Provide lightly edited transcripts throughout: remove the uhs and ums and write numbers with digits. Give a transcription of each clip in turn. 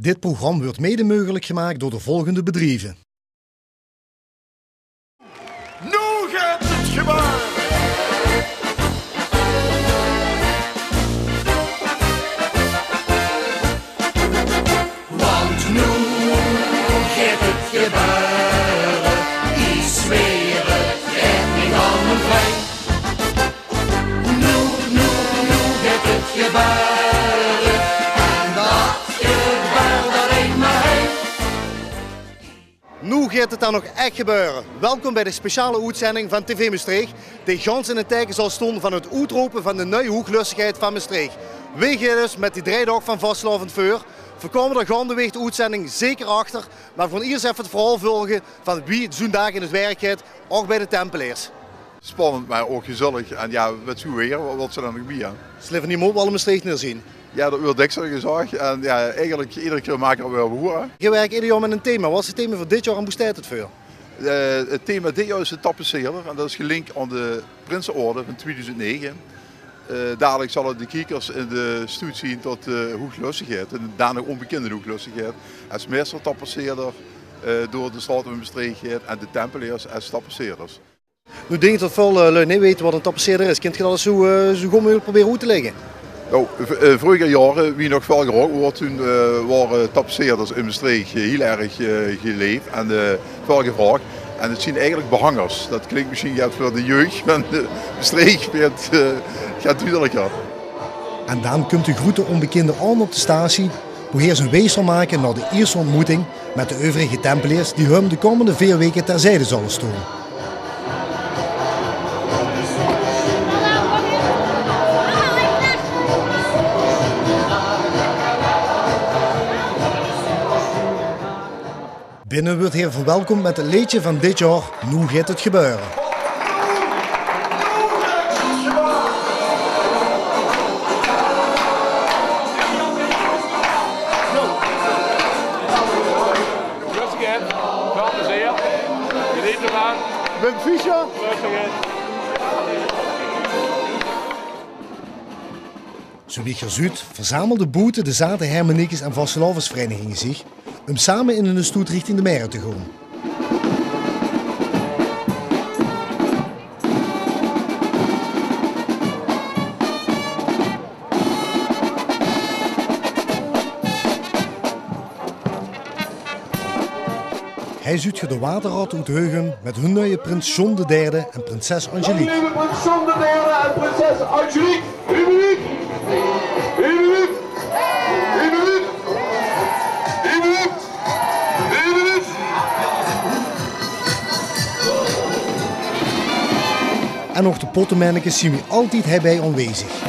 Dit programma wordt mede mogelijk gemaakt door de volgende bedrijven. Nu gaat het gebeuren! Want nu gaat het gebeuren. Ik zweer het, en niet aan mijn vrij. Nu gaat het gebeuren. En dat gebeurt alleen maar heen. Nu gaat het dan nog echt gebeuren. Welkom bij de speciale uitzending van TV Maastricht, die gans in het teken zal stonden van het uitroepen van de nieuwe hooglustigheid van Maastricht. We gaan dus met die 3 dagen van vastelavond voor. We komen er gaandeweg de uitzending zeker achter, maar voor eerst even het verhaal volgen van wie het zo'n dag in het werk gaat, ook bij de Tempeliers. Spannend, maar ook gezellig. En ja, wat zo weer, wat ze dan nog bij aan? Ze leven niet meer op alle Maastricht zien. Ja, dat wil Dexter gezegd. En ja, eigenlijk iedere keer maken we wel behoren. Je werkt ieder jaar met een thema. Wat is het thema voor dit jaar en hoe staat het voor? Het thema dit jaar is de tappenseerder. En dat is gelinkt aan de Prinsenorde van 2009. Dadelijk zullen de kijkers in de stoet zien tot de hooglustigheid. En daarna onbekende hooglustigheid. Als meester tappenseerder door de straat van Maastricht gaat en de Tempeliers als tappenseerders. Nu denk ik dat veel lui niet weten wat een tappenseerder is. Kunt je dat zo goed mogelijk proberen uit te leggen? Nou, vorige jaren, wie nog veel gerookt wordt, toen waren tappenseerders in Maastricht heel erg geleefd en veel gevraagd. En het zijn eigenlijk behangers. Dat klinkt misschien voor de jeugd, maar Maastricht gaat duidelijker. En dan komt de grote onbekende aan op de statie, hoe hij zijn wees zal maken naar de eerste ontmoeting met de overige Tempeliers die hem de komende 4 weken terzijde zullen staan. Binnen wordt hij verwelkomd met het liedje van dit jaar, Nu gaat het gebeuren. Ben Fischer? Zo Wieger Zuid verzamelde boeten de zaten Hermaniekes en vastelavondsverenigingen zich om samen in een stoet richting de Meren te gaan. Hij zoekt de waterrat uit Heugen met hun nieuwe prins John III en prinses Angelique. Nieuwe prins John III en prinses Angelique. 1 minuut. 1 minuut. 1 minuut. 1 minuut. 1 minuut. En nog de pottenmannekes zien we altijd hierbij aanwezig.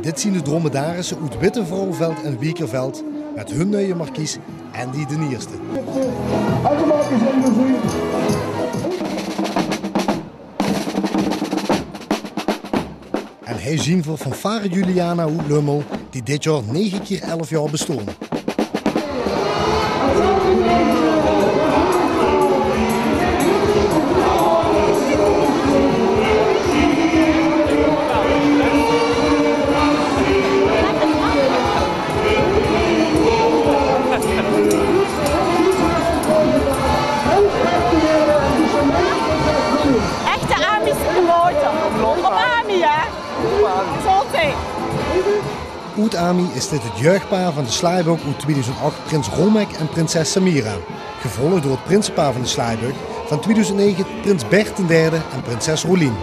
Dit zien de dromedarissen uit Wittevrouwveld en Wiekerveld met hun nieuwe markies Andy de Eerste. En hij zien voor fanfare Juliana uit Lummel die dit jaar 9 keer 11 jaar bestaan. Echte Amische piloten. Op Ami, hè? Gezondheid. Uit Ami is dit het jeugdpaar van de Slaaiboek uit 2008 prins Romek en prinses Samira. Gevolgd door het prinsenpaar van de Slaaiboek van 2009 prins Bert III en prinses Rolien.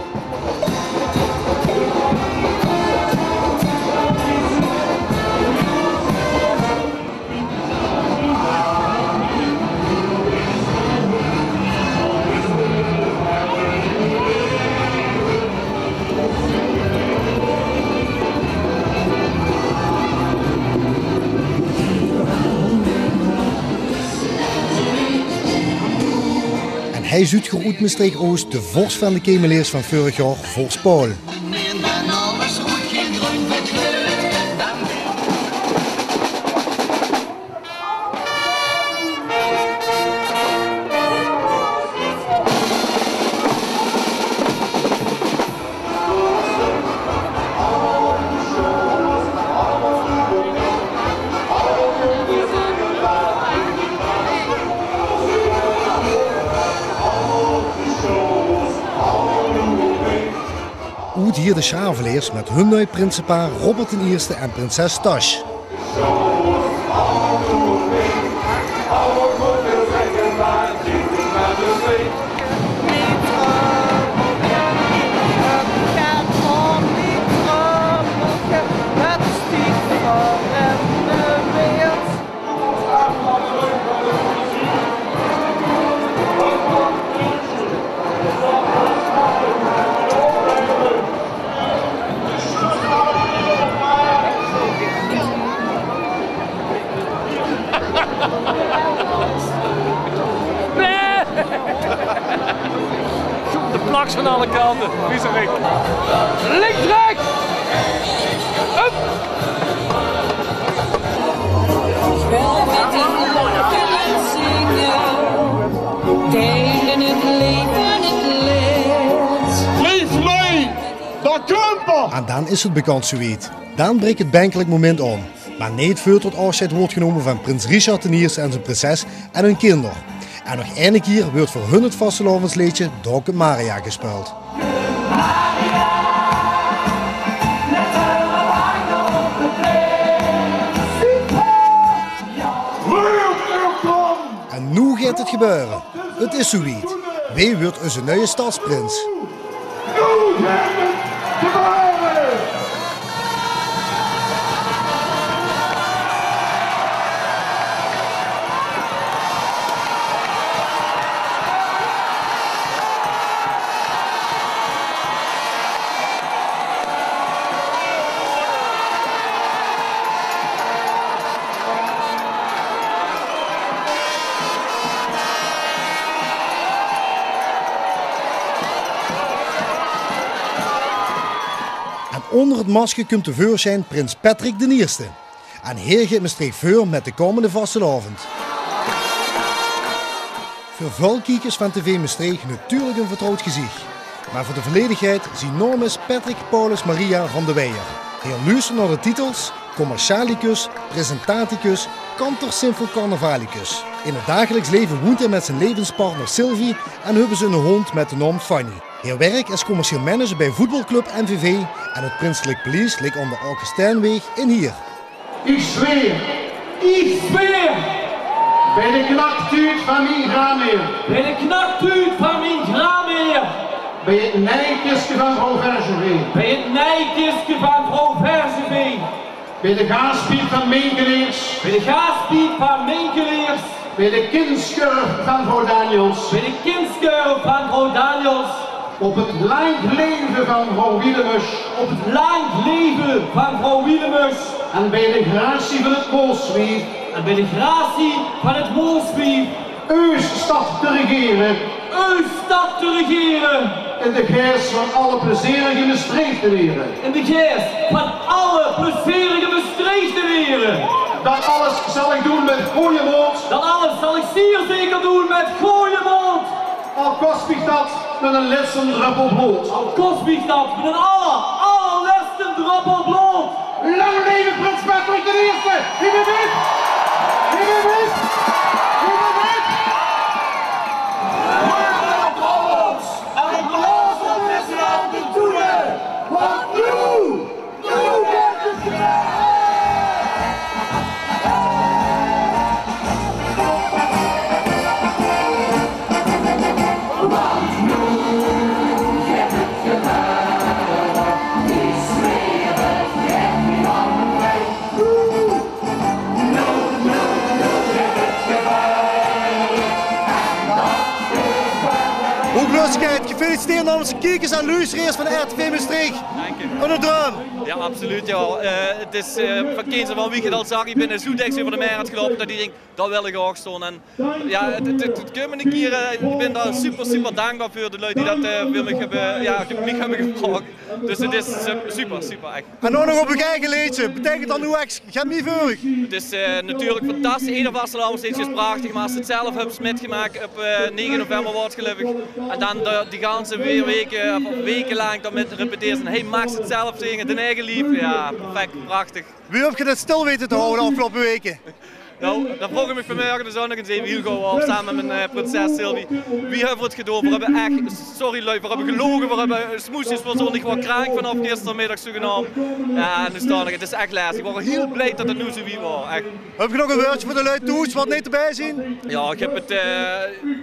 hij Zuidger uit Maastricht-Oost de vorst van de Kemeleers van vorig jaar Vorst Paul. Uit hier de Schaveleers met hun nieuw prinsenpaar Robert I en prinses Tasch. De plaks van alle kanten. Wie is er weg? Links, rechts! Up! Ik wil met die willen zingen, delen het leven het leed. Leef mee, dat Kemper! En dan is het bekend zoiets. Dan breekt het bankelijk moment om. Maar niet veel tot afscheid wordt genomen van prins Richard I en zijn prinses en hun kinderen. En nog één keer wordt voor hun het vastelavondsliedje Dokke Maria gespeeld. En nu gaat het gebeuren. Het is zoiets. Wie wordt onze nieuwe stadsprins? En onder het masker komt tevoorschijn prins Patrick I. En hier gaat Maastricht voor met de komende vastelavond. Voor veel kijkers van TV Maastricht natuurlijk een vertrouwd gezicht. Maar voor de volledigheid zien Normus Patrick Paulus Maria van de Weijer. Heel luister naar de titels Commercialicus, Presentaticus, Cantor Sinful Carnavalicus. In het dagelijks leven woont hij met zijn levenspartner Sylvie en hebben ze een hond met de naam Fanny. Hij werkt als commercieel manager bij voetbalclub NVV en het Prinselijk Police ligt aan de Augustijnweg in hier. Ik zweer, bij de knaktuut van mijn graanmeer, Bij de knaktuut van mijn graanmeer. bij het nijkistje van vrouw Verzeveen, Bij het nijkistje van vrouw Verzeveen. bij de gaaspiep van Menkeleers, Bij de gaaspiep van Menkeleers. bij de kindskurf van vrouw Daniels, Bij de kindskurf van vrouw Daniels. op het lang leven van vrouw Wielemus Op het lang leven van vrouw Wielemus. en bij de gratie van het Mooswief, En bij de gratie van het Mooswief. uw stad te regeren, Uw stad te regeren. in de geest van alle plezierige Maastricht te leren. In de geest van alle plezierige Maastricht te leren. Dat alles zal ik doen met goede mond, Dat alles zal ik zeer zeker doen met goede mond. al kost mij dat met een laatste druppel bloed. Al kost mij dat met een allerlaatste druppel bloed. Lang leven prins Patrick I! Wie weet! Wie weet! Wie weet! En ik beloof dat Israël te doen, want nu werd het gedaan. harte gefeliciteerd namens de kijkers en luisteraars van de RTV Maastricht. Dank je. Wat een droom. Ja, absoluut. Ja. Het is van Kees van wie je dat zag. Ik ben zo dik over de Meijert gelopen dat die denkt, dat wil ik ook staan. En ja, het kunnen een keer. Ik ben daar super dankbaar voor de lui die dat voor mij hebben gevraagd. Dus het is super echt. En dan nog op uw eigen leedje. Betekent dat nu echt chemievurig? Het is natuurlijk fantastisch. Ieder vastelavond is prachtig, maar als je het zelf hebt metgemaakt op 9 november wordt gelukkig. En dan die ganse weken lang dan met repeteren. Hey, Max het zelf zingen, de eigen lief. Ja, perfect, prachtig. Wie heb je dit stil weten te houden de afgelopen weken? Nou, dan vroeg ik me vanmorgen de zondag eens even Hugo op samen met mijn prinses Sylvie. Wie hebben het gedaan? We hebben echt, sorry lui, we hebben gelogen, we hebben smoesjes voor zo'n gewoon kraak vanaf gistermiddag genomen. Ja, en nu staan het is echt les. Ik was heel blij dat het nu zo wie was. Echt. Heb je nog een woordje voor de lui toes, wat niet erbij zien? Ja, ik heb het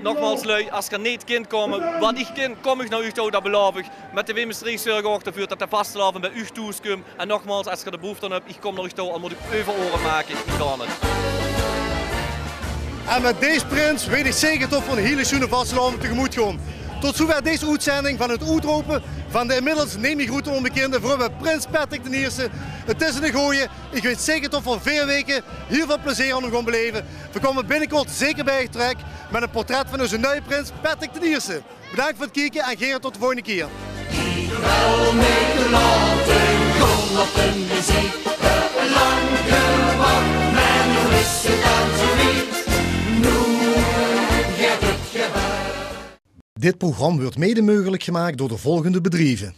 nogmaals lui, als er niet kind komen, wat ik kind, kom ik naar u toe, dat beloof ik. Met de Wimmerstreek zorg ook ervoor dat de vastelavond bij u toes komt. En nogmaals, als je de behoefte aan hebt, ik kom naar u toe, al moet ik over oren maken, ik kan het. En met deze prins weet ik zeker toch van een hele schöne vastelavond tegemoet gaan. Tot zover deze uitzending van het uitroepen van de inmiddels neem je groeten onbekende voor bij Prins Patrick I. Het is een gooien. Ik weet zeker toch van veel weken heel veel plezier aan gaan beleven. We komen binnenkort zeker bij je trek met een portret van onze nieuwe prins Patrick I. Bedankt voor het kijken en Gerard tot de volgende keer. Wel mee laten gaan op de muziek, lang gewacht, maar nu is het aan zo niet. Dit programma wordt mede mogelijk gemaakt door de volgende bedrijven.